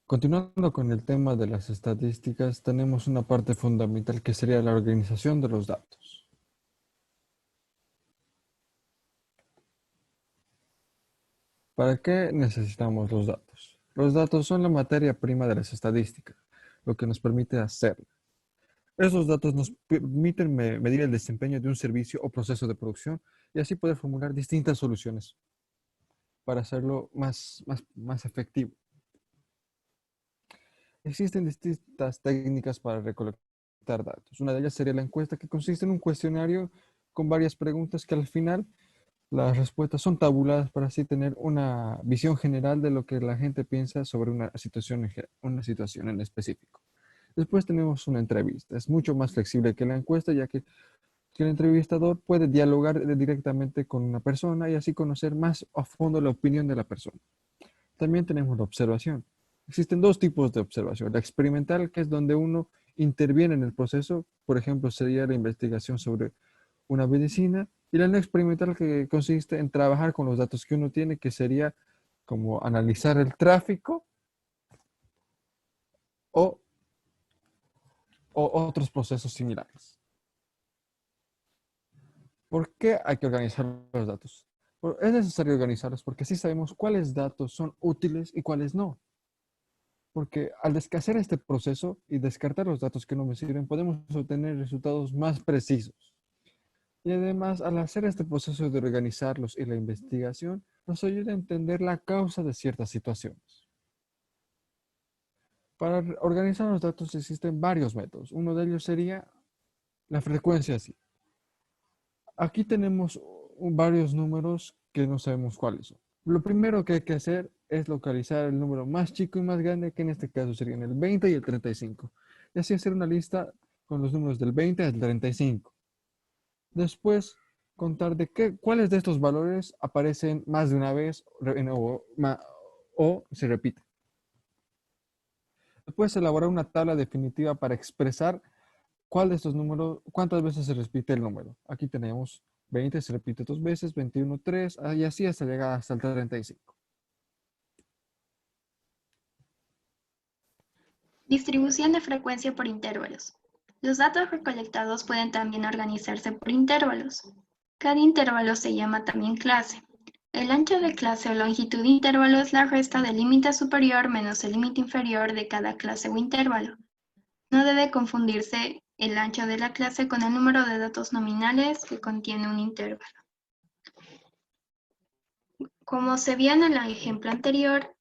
Continuando con el tema de las estadísticas, tenemos una parte fundamental que sería la organización de los datos. ¿Para qué necesitamos los datos? Los datos son la materia prima de las estadísticas, lo que nos permite hacerlo. Esos datos nos permiten medir el desempeño de un servicio o proceso de producción y así poder formular distintas soluciones para hacerlo más efectivo. Existen distintas técnicas para recolectar datos. Una de ellas sería la encuesta, que consiste en un cuestionario con varias preguntas que al final las respuestas son tabuladas para así tener una visión general de lo que la gente piensa sobre una situación en específico. Después tenemos una entrevista. Es mucho más flexible que la encuesta, ya que el entrevistador puede dialogar directamente con una persona y así conocer más a fondo la opinión de la persona. También tenemos la observación. Existen dos tipos de observación. La experimental, que es donde uno interviene en el proceso, por ejemplo, sería la investigación sobre una medicina, y la no experimental, que consiste en trabajar con los datos que uno tiene, que sería como analizar el tráfico o, o otros procesos similares. ¿Por qué hay que organizar los datos? Es necesario organizarlos porque así sabemos cuáles datos son útiles y cuáles no. Porque al deshacer este proceso y descartar los datos que no me sirven, podemos obtener resultados más precisos. Y además, al hacer este proceso de organizarlos y la investigación, nos ayuda a entender la causa de ciertas situaciones. Para organizar los datos existen varios métodos. Uno de ellos sería la frecuencia así. Aquí tenemos varios números que no sabemos cuáles son. Lo primero que hay que hacer es localizar el número más chico y más grande, que en este caso serían el 20 y el 35. Y así hacer una lista con los números del 20 al 35. Después, contar cuáles de estos valores aparecen más de una vez o se repiten. Después, elaborar una tabla definitiva para expresar cuál de estos números, cuántas veces se repite el número. Aquí tenemos 20 se repite dos veces, 21 tres, y así hasta llegar hasta el 35. Distribución de frecuencia por intervalos. Los datos recolectados pueden también organizarse por intervalos. Cada intervalo se llama también clase. El ancho de clase o longitud de intervalo es la resta del límite superior menos el límite inferior de cada clase o intervalo. No debe confundirse el ancho de la clase con el número de datos nominales que contiene un intervalo. Como se vio en el ejemplo anterior,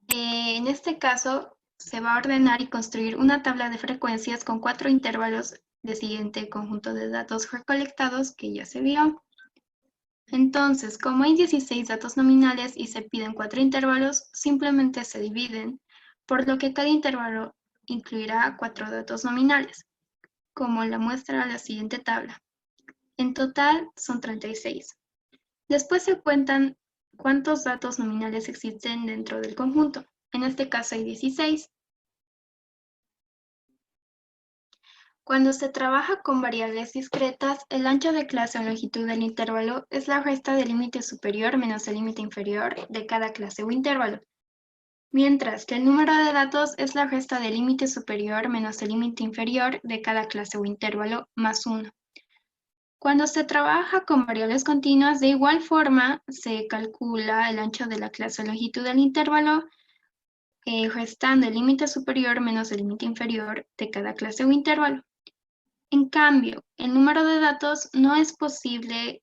en este caso se va a ordenar y construir una tabla de frecuencias con 4 intervalos del siguiente conjunto de datos recolectados que ya se vio. Entonces, como hay 16 datos nominales y se piden 4 intervalos, simplemente se dividen, por lo que cada intervalo incluirá 4 datos nominales, como la muestra la siguiente tabla. En total son 36. Después se cuentan cuántos datos nominales existen dentro del conjunto. En este caso hay 16. Cuando se trabaja con variables discretas, el ancho de clase o longitud del intervalo es la resta del límite superior menos el límite inferior de cada clase o intervalo, mientras que el número de datos es la resta del límite superior menos el límite inferior de cada clase o intervalo más 1. Cuando se trabaja con variables continuas, de igual forma se calcula el ancho de la clase o longitud del intervalo, restando el límite superior menos el límite inferior de cada clase o intervalo. En cambio, el número de datos no es posible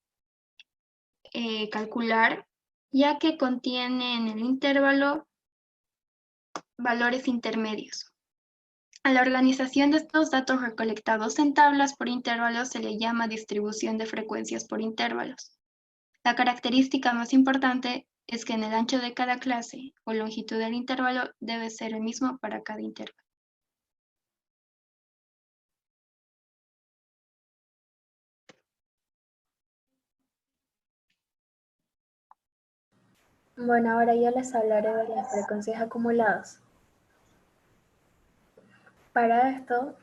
calcular, ya que contiene en el intervalo valores intermedios. A la organización de estos datos recolectados en tablas por intervalos se le llama distribución de frecuencias por intervalos. La característica más importante es que en el ancho de cada clase o longitud del intervalo debe ser el mismo para cada intervalo. Bueno, ahora yo les hablaré de las frecuencias acumuladas. Para esto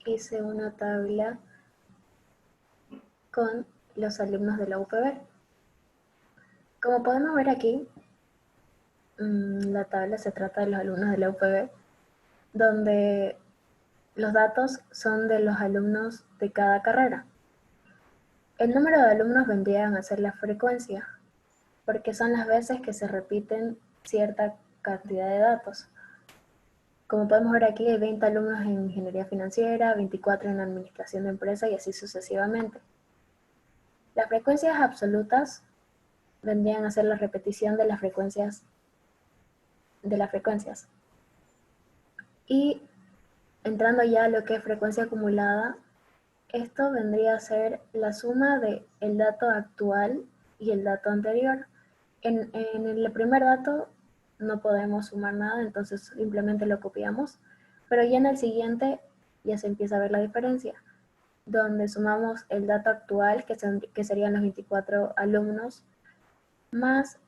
hice una tabla con los alumnos de la UPB. Como podemos ver aquí, la tabla se trata de los alumnos de la UPB, donde los datos son de los alumnos de cada carrera. El número de alumnos vendrían a ser la frecuencia, porque son las veces que se repiten cierta cantidad de datos. Como podemos ver aquí, hay 20 alumnos en ingeniería financiera, 24 en administración de empresa y así sucesivamente. Las frecuencias absolutas vendrían a ser la repetición de las frecuencias. Y entrando ya a lo que es frecuencia acumulada, esto vendría a ser la suma del dato actual y el dato anterior. En el primer dato no podemos sumar nada, entonces simplemente lo copiamos, pero ya en el siguiente ya se empieza a ver la diferencia, donde sumamos el dato actual, que serían los 24 alumnos, más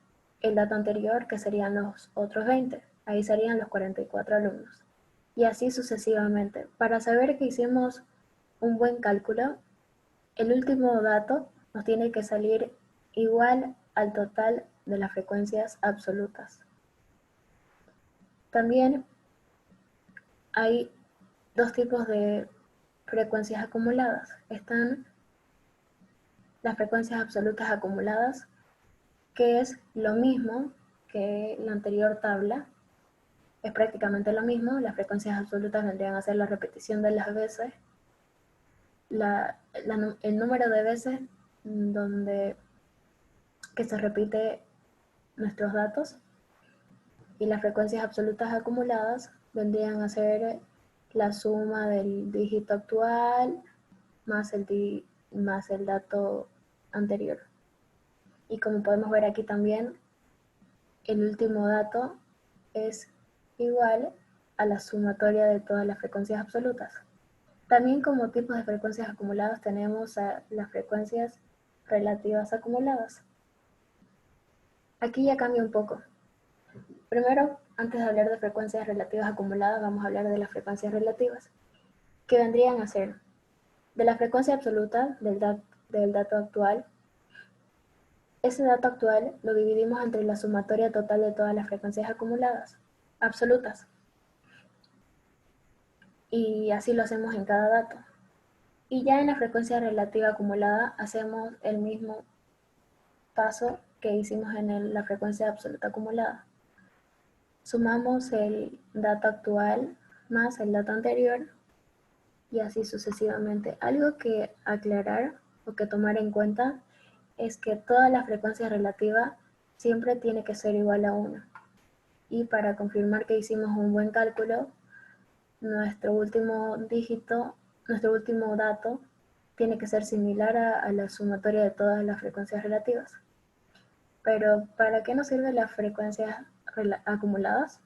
el dato anterior, que serían los otros 20. Ahí serían los 44 alumnos. Y así sucesivamente. Para saber que hicimos un buen cálculo, el último dato nos tiene que salir igual al total de las frecuencias absolutas. También hay dos tipos de frecuencias acumuladas. Están las frecuencias absolutas acumuladas, que es lo mismo que la anterior tabla. Es prácticamente lo mismo. Las frecuencias absolutas vendrían a ser la repetición de las veces, el número de veces que se repite nuestros datos, y las frecuencias absolutas acumuladas vendrían a ser la suma del dígito actual más el dato anterior. Y como podemos ver aquí también, el último dato es igual a la sumatoria de todas las frecuencias absolutas. También como tipos de frecuencias acumuladas tenemos a las frecuencias relativas acumuladas. Aquí ya cambia un poco. Primero, antes de hablar de frecuencias relativas acumuladas, vamos a hablar de las frecuencias relativas, que vendrían a ser de la frecuencia absoluta del dato actual. Ese dato actual lo dividimos entre la sumatoria total de todas las frecuencias acumuladas, absolutas. Y así lo hacemos en cada dato. Y ya en la frecuencia relativa acumulada hacemos el mismo paso que hicimos en la frecuencia absoluta acumulada. Sumamos el dato actual más el dato anterior y así sucesivamente. Algo que aclarar o que tomar en cuenta es que toda la frecuencia relativa siempre tiene que ser igual a 1. Y para confirmar que hicimos un buen cálculo, nuestro último dato, tiene que ser similar a la sumatoria de todas las frecuencias relativas. Pero, ¿para qué nos sirven las frecuencias acumuladas?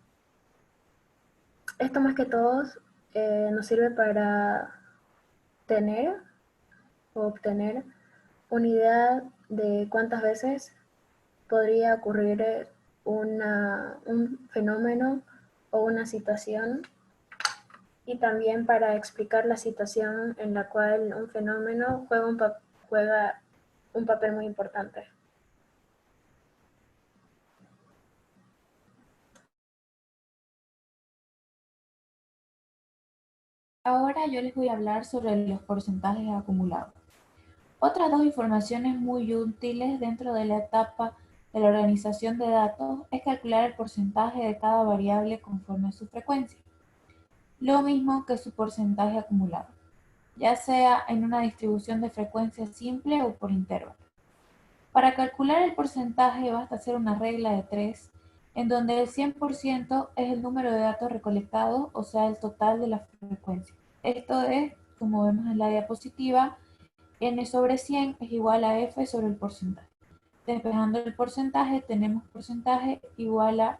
Esto más que todo nos sirve para tener o obtener una idea de cuántas veces podría ocurrir un fenómeno o una situación, y también para explicar la situación en la cual un fenómeno juega un papel muy importante. Ahora yo les voy a hablar sobre los porcentajes acumulados. Otras dos informaciones muy útiles dentro de la etapa de la organización de datos es calcular el porcentaje de cada variable conforme a su frecuencia, lo mismo que su porcentaje acumulado, ya sea en una distribución de frecuencia simple o por intervalo. Para calcular el porcentaje basta hacer una regla de 3, en donde el 100% es el número de datos recolectados, o sea, el total de la frecuencia. Esto es, como vemos en la diapositiva, n sobre 100 es igual a f sobre el porcentaje. Despejando el porcentaje, tenemos porcentaje igual a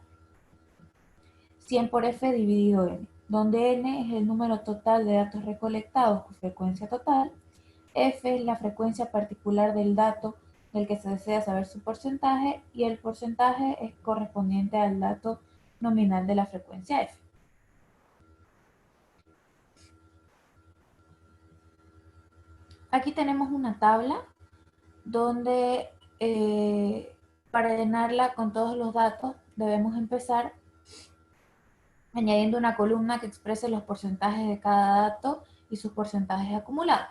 100 por f dividido n, donde n es el número total de datos recolectados por frecuencia total, f es la frecuencia particular del dato del que se desea saber su porcentaje, y el porcentaje es correspondiente al dato nominal de la frecuencia f. Aquí tenemos una tabla donde para llenarla con todos los datos debemos empezar añadiendo una columna que exprese los porcentajes de cada dato y sus porcentajes acumulados.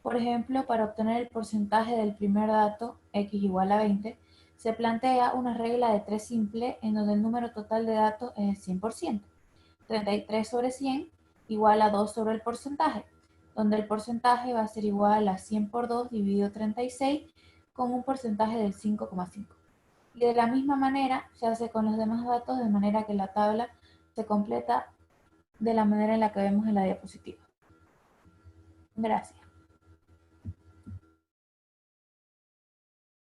Por ejemplo, para obtener el porcentaje del primer dato, x igual a 20, se plantea una regla de 3 simple en donde el número total de datos es el 100%. 33 sobre 100 igual a 2 sobre el porcentaje, donde el porcentaje va a ser igual a 100 por 2 dividido 36 con un porcentaje del 5,5. Y de la misma manera se hace con los demás datos, de manera que la tabla se completa de la manera en la que vemos en la diapositiva. Gracias.